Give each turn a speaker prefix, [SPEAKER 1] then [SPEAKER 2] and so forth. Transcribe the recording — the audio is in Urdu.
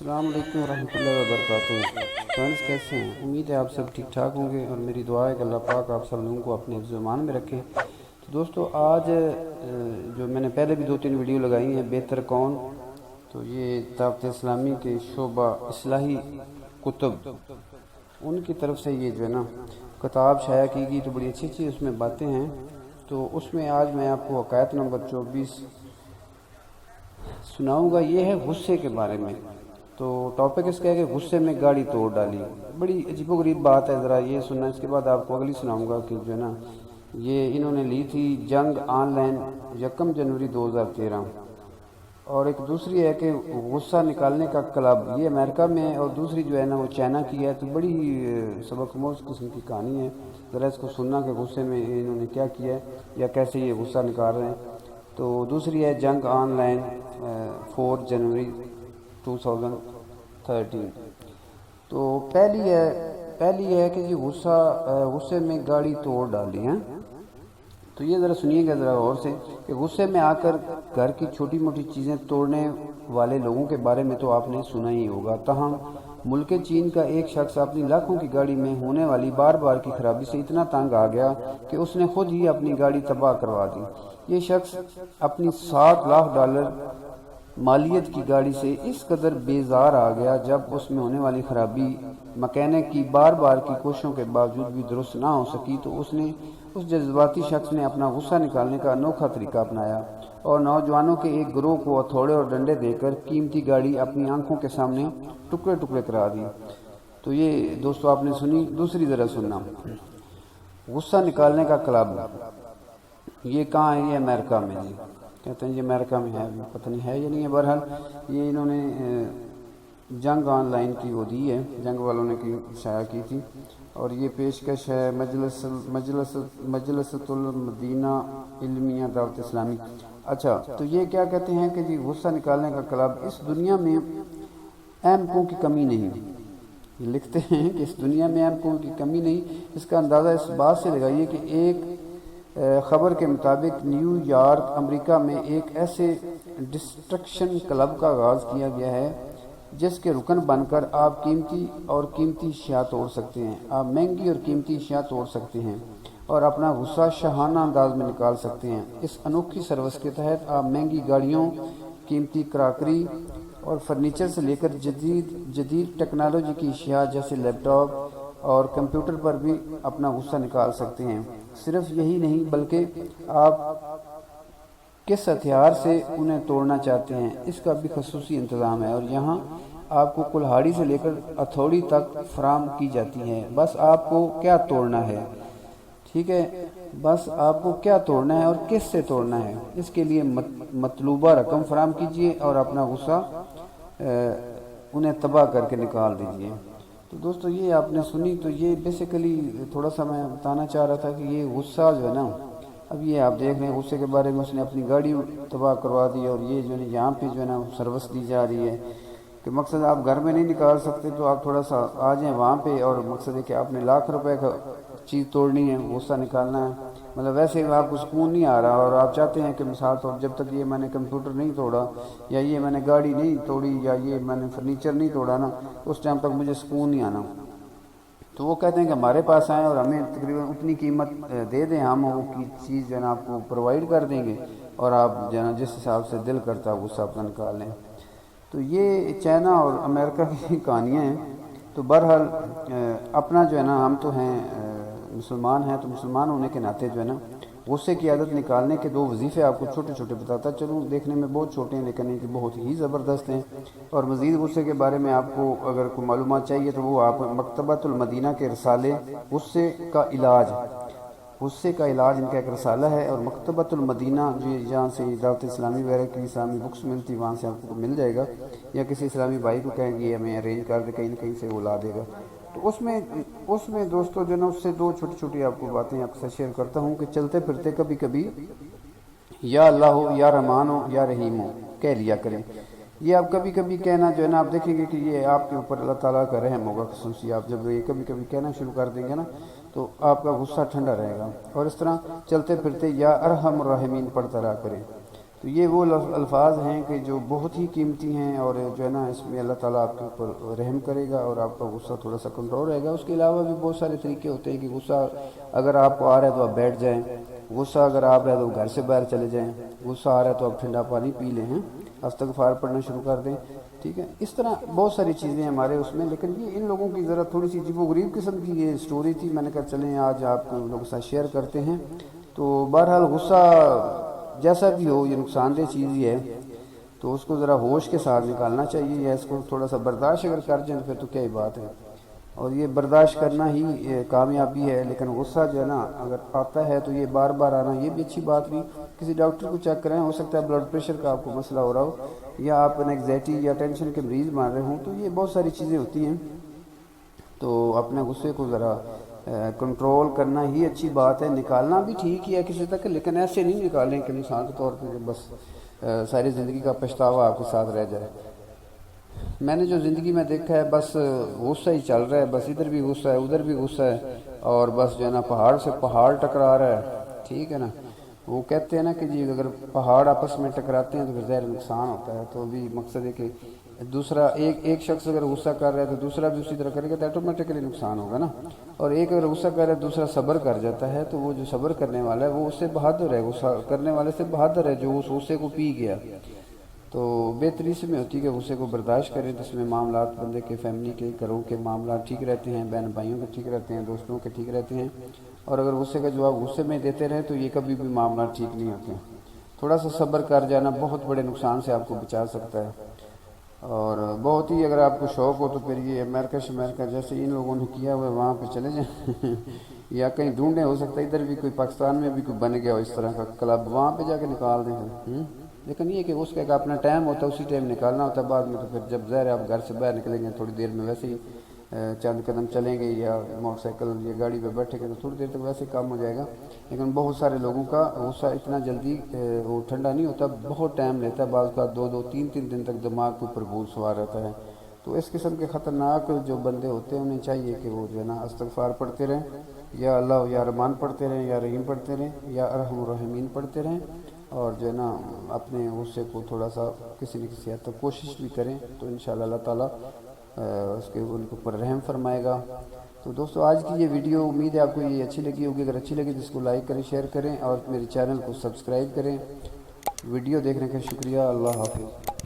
[SPEAKER 1] السلام علیکم ورحمۃ اللہ وبرکاتہ۔ فرینڈس کیسے ہیں؟ امید ہے آپ سب ٹھیک ٹھاک ہوں گے، اور میری دعا ہے کہ اللہ پاک آپ سب لوگوں کو اپنے حفظ و ایمان میں رکھے۔ تو دوستو آج جو میں نے پہلے بھی 2-3 ویڈیو لگائی ہیں، بہتر کون، تو یہ دعوت اسلامی کے شعبہ اصلاحی کتب ان کی طرف سے یہ جو ہے نا کتاب شائع کی گئی، تو بڑی اچھی اس میں باتیں ہیں۔ تو اس میں آج میں آپ کو حکایت نمبر 24 سناؤں گا۔ یہ ہے غصے کے بارے میں۔ تو ٹاپک اس کا ہے کہ غصے میں گاڑی توڑ ڈالی۔ بڑی عجیب و غریب بات ہے، ذرا یہ سننا۔ اس کے بعد آپ کو اگلی سناؤں گا کہ جو ہے نا یہ انہوں نے لی تھی جنگ آن لائن 1 جنوری 2013، اور ایک دوسری ہے کہ غصہ نکالنے کا کلب، یہ امریکہ میں ہے، اور دوسری جو ہے نا وہ چائنا کی ہے۔ تو بڑی سبق آموز قسم کی کہانی ہے، ذرا اس کو سننا کہ غصے میں انہوں نے کیا کیا ہے یا کیسے یہ غصہ نکال رہے ہیں۔ تو دوسری ہے جنگ آن لائن 4 جنوری 2013۔ تو پہلی ہے کہ یہ غصے میں گاڑی توڑ ڈالی ہیں۔ تو یہ ذرا سنیے گا ذرا غور سے کہ غصے میں آ کر گھر کی چھوٹی موٹی چیزیں توڑنے والے لوگوں کے بارے میں تو آپ نے سنا ہی ہوگا۔ تاہم ملک چین کا ایک شخص اپنی لاکھوں کی گاڑی میں ہونے والی بار بار کی خرابی سے اتنا تنگ آ گیا کہ اس نے خود ہی اپنی گاڑی تباہ کروا دی۔ یہ شخص اپنی $7 لاکھ مالیت کی گاڑی سے اس قدر بیزار آ گیا، جب اس میں ہونے والی خرابی مکینک کی بار بار کی کوششوں کے باوجود بھی درست نہ ہو سکی، تو اس جذباتی شخص نے اپنا غصہ نکالنے کا انوکھا طریقہ اپنایا اور نوجوانوں کے ایک گروہ کو ہتھوڑے اور ڈنڈے دے کر قیمتی گاڑی اپنی آنکھوں کے سامنے ٹکڑے ٹکڑے کرا دی۔ تو یہ دوستو آپ نے سنی۔ دوسری ذرا سننا، غصہ نکالنے کا کلب۔ یہ کہاں ہے؟ یہ امریکہ میں جی، کہتے ہیں یہ امریکہ میں ہے، پتہ نہیں ہے یا نہیں ہے۔ بہرحال یہ انہوں نے جنگ آن لائن کی وہ دی ہے، جنگ والوں نے کی شائع کی تھی، اور یہ پیشکش ہے مجلسۃ المدینہ علمیہ دعوت اسلامی۔ اچھا، تو یہ کیا کہتے ہیں کہ جی غصہ نکالنے کا کلب، اس دنیا میں احمقوں کی کمی نہیں۔ یہ لکھتے ہیں کہ اس دنیا میں احمقوں کی کمی نہیں۔ اس کا اندازہ اس بات سے لگائیے کہ ایک خبر کے مطابق نیو یارک امریکہ میں ایک ایسے ڈسٹرکشن کلب کا آغاز کیا گیا ہے جس کے رکن بن کر آپ قیمتی اشیاء توڑ سکتے ہیں، آپ مہنگی اور قیمتی اشیاء توڑ سکتے ہیں اور اپنا غصہ شاہانہ انداز میں نکال سکتے ہیں۔ اس انوکھی سروس کے تحت آپ مہنگی گاڑیوں، قیمتی کراکری اور فرنیچر سے لے کر جدید ٹیکنالوجی کی اشیاء جیسے لیپ ٹاپ اور کمپیوٹر پر بھی اپنا غصہ نکال سکتے ہیں۔ صرف یہی نہیں بلکہ آپ کس ہتھیار سے انہیں توڑنا چاہتے ہیں اس کا بھی خصوصی انتظام ہے، اور یہاں آپ کو کلہاڑی سے لے کر ہتھوڑی تک فراہم کی جاتی ہے۔ بس آپ کو کیا توڑنا ہے، ٹھیک ہے، بس آپ کو کیا توڑنا ہے اور کس سے توڑنا ہے، اس کے لیے مطلوبہ رقم فراہم کیجیے اور اپنا غصہ انہیں تباہ کر کے نکال دیجیے۔ تو دوستو یہ آپ نے سنی۔ تو یہ بیسیکلی تھوڑا سا میں بتانا چاہ رہا تھا کہ یہ غصہ جو ہے نا، اب یہ آپ دیکھ رہے ہیں غصے کے بارے میں، اس نے اپنی گاڑی تباہ کروا دی، اور یہ جو ہے یہاں پہ جو ہے نا سروس دی جا رہی ہے کہ مقصد آپ گھر میں نہیں نکال سکتے تو آپ تھوڑا سا آ جائیں وہاں پہ، اور مقصد ہے کہ آپ نے $1,00,000 کا چیز توڑنی ہے، غصہ نکالنا ہے۔ مطلب ویسے آپ کو سکون نہیں آ رہا، اور آپ چاہتے ہیں کہ مثال طور جب تک یہ میں نے کمپیوٹر نہیں توڑا، یا یہ میں نے گاڑی نہیں توڑی، یا یہ میں نے فرنیچر نہیں توڑا نا، اس ٹائم تک مجھے سکون نہیں آنا۔ تو وہ کہتے ہیں کہ ہمارے پاس آئیں اور ہمیں تقریباً اتنی قیمت دے دیں، ہم وہ چیز جو ہے نا آپ کو پرووائڈ کر دیں گے، اور آپ جو ہے نا جس حساب سے دل کرتا ہے غصہ اپنا نکال لیں۔ تو یہ چائنا اور امریکہ کی کہانیاں ہیں۔ تو بہرحال اپنا جو ہے نا ہم تو ہیں مسلمان ہیں، تو مسلمان ہونے کے ناطے جو ہے نا غصے کی عادت نکالنے کے 2 وظیفے آپ کو چھوٹے چھوٹے بتاتا چلوں، دیکھنے میں بہت چھوٹے ہیں لیکن یہ بہت ہی زبردست ہیں۔ اور مزید غصے کے بارے میں آپ کو اگر کوئی معلومات چاہیے تو وہ آپ مکتبۃ المدینہ کے رسالے غصے کا علاج ان کا ایک رسالہ ہے، اور مکتبۃ المدینہ جو جہاں سے دعوت اسلامی وغیرہ کی اسلامی بکس ملتی وہاں سے آپ کو مل جائے گا، یا کسی اسلامی بھائی کو کہیں گے ہمیں ارینج کر دے، کہیں نہ کہیں سے وہ لا دے گا۔ تو اس میں دوستو جو نا اس سے 2 چھوٹی چھوٹی آپ کو باتیں آپ سے شیئر کرتا ہوں کہ چلتے پھرتے کبھی کبھی یا اللہ ہو، یا رحمان ہو، یا رحیم ہو کہہ لیا کریں۔ یہ آپ کبھی کبھی کہنا جو ہے نا آپ دیکھیں گے کہ یہ آپ کے اوپر اللہ تعالیٰ کا رحم ہوگا خصوصی۔ آپ جب یہ کبھی کبھی کہنا شروع کر دیں گے نا تو آپ کا غصہ ٹھنڈا رہے گا، اور اس طرح چلتے پھرتے یا ارحم الراحمین پڑھتا رہا کریں۔ تو یہ وہ الفاظ ہیں کہ جو بہت ہی قیمتی ہیں، اور جو ہے نا اس میں اللہ تعالیٰ آپ کے اوپر رحم کرے گا اور آپ کا غصہ تھوڑا سا کنٹرول رہے گا۔ اس کے علاوہ بھی بہت سارے طریقے ہوتے ہیں کہ غصہ اگر آپ کو آ رہا ہے تو آپ بیٹھ جائیں، غصہ اگر آپ رہے تو گھر سے باہر چلے جائیں، غصہ آ رہا ہے تو آپ ٹھنڈا پانی پی لیں، استغفار پڑھنا شروع کر دیں، ٹھیک ہے۔ اس طرح بہت ساری چیزیں ہمارے اس میں، لیکن یہ ان لوگوں کی ذرا تھوڑی سی عجیب و غریب قسم کی یہ سٹوری تھی، میں نے کہا چلیں آج آپ لوگوں کے ساتھ شیئر کرتے ہیں۔ تو بہرحال غصہ جیسا بھی ہو یہ نقصان دہ چیز ہی ہے، تو اس کو ذرا ہوش کے ساتھ نکالنا چاہیے، یا اس کو تھوڑا سا برداشت اگر کر جائیں پھر تو کیا ہی بات ہے، اور یہ برداشت کرنا ہی کامیابی ہے۔ لیکن غصہ جو ہے نا اگر آتا ہے تو یہ بار بار آنا یہ بھی اچھی بات نہیں۔ کسی ڈاکٹر کو چیک کریں، ہو سکتا ہے بلڈ پریشر کا آپ کو مسئلہ ہو رہا ہو، یا آپ انگزائٹی یا ٹینشن کے مریض مان رہے ہوں، تو یہ بہت ساری چیزیں ہوتی ہیں۔ تو اپنے غصے کو ذرا کنٹرول کرنا ہی اچھی بات ہے، نکالنا بھی ٹھیک ہی ہے کسی تک، لیکن ایسے نہیں نکالیں کہ مثال کے طور پہ بس ساری زندگی کا پچھتاوا آپ کے ساتھ رہ جائے۔ میں نے جو زندگی میں دیکھا ہے بس غصہ ہی چل رہا ہے، بس ادھر بھی غصہ ہے ادھر بھی غصہ ہے، اور بس جو ہے نا پہاڑ سے پہاڑ ٹکرا رہا ہے، ٹھیک ہے نا۔ وہ کہتے ہیں نا کہ جی اگر پہاڑ آپس میں ٹکراتے ہیں تو پھر ظاہر نقصان ہوتا ہے، تو ابھی مقصد ہے کہ دوسرا ایک شخص اگر غصہ کر رہا ہے تو دوسرا بھی اسی طرح کرے گا تو آٹومیٹکلی نقصان ہوگا نا، اور ایک اگر غصہ کر رہا ہے دوسرا صبر کر جاتا ہے تو وہ جو صبر کرنے والا ہے وہ اس سے بہادر ہے، غصہ کرنے والے سے بہادر ہے جو اس غصے کو پی گیا۔ تو بہتری اس میں ہوتی ہے کہ غصے کو برداشت کریں، جس میں معاملات بندے کے فیملی کے گھروں کے معاملات ٹھیک رہتے ہیں، بہن بھائیوں کے ٹھیک رہتے ہیں، دوستوں کے ٹھیک رہتے ہیں، اور اگر غصے کا جواب غصے میں دیتے رہیں تو یہ کبھی بھی معاملات ٹھیک نہیں ہوتے ہیں۔ تھوڑا سا صبر کر جانا بہت بڑے نقصان سے آپ کو بچا سکتا ہے، اور بہت ہی اگر آپ کو شوق ہو تو پھر یہ امریکہ جیسے ان لوگوں نے کیا ہوا ہے وہاں پہ چلے جائیں یا کہیں ڈھونڈیں، ہو سکتا ہے ادھر بھی کوئی پاکستان میں بھی کوئی بن گیا ہو اس طرح کا کلب، وہاں پہ جا کے نکال دیں۔ لیکن یہ کہ اس کا ایک اپنا ٹائم ہوتا ہے، اسی ٹائم نکالنا ہوتا ہے، بعد میں تو پھر جب ظاہر آپ گھر سے باہر نکلیں گے تھوڑی دیر میں ویسے ہی چند قدم چلیں گے یا موٹر سائیکل یا گاڑی پہ بیٹھیں گے تو تھوڑی دیر تک ویسے ہی کام ہو جائے گا۔ لیکن بہت سارے لوگوں کا غصہ اتنا جلدی وہ ٹھنڈا نہیں ہوتا، بہت ٹائم لیتا ہے، بعض کا 2-3 دن تک دماغ کے اوپر بھول سوار رہتا ہے۔ تو اس قسم کے خطرناک جو بندے ہوتے ہیں انہیں چاہیے کہ وہ جو ہے نا استغفار پڑھتے رہیں، یا اللہ یا رحمان پڑھتے رہیں، یا رحیم پڑھتے رہیں، یا ارحم الراحمین پڑھتے رہیں، اور جو ہے نا اپنے غصے کو تھوڑا سا کسی نہ کسی حد تک کوشش بھی کریں تو انشاءاللہ اللہ تعالیٰ اس کے ان کے اوپر رحم فرمائے گا۔ تو دوستو آج کی یہ ویڈیو امید ہے آپ کو یہ اچھی لگی ہوگی، اگر اچھی لگی تو اس کو لائک کریں، شیئر کریں، اور میرے چینل کو سبسکرائب کریں۔ ویڈیو دیکھنے کا شکریہ، اللہ حافظ۔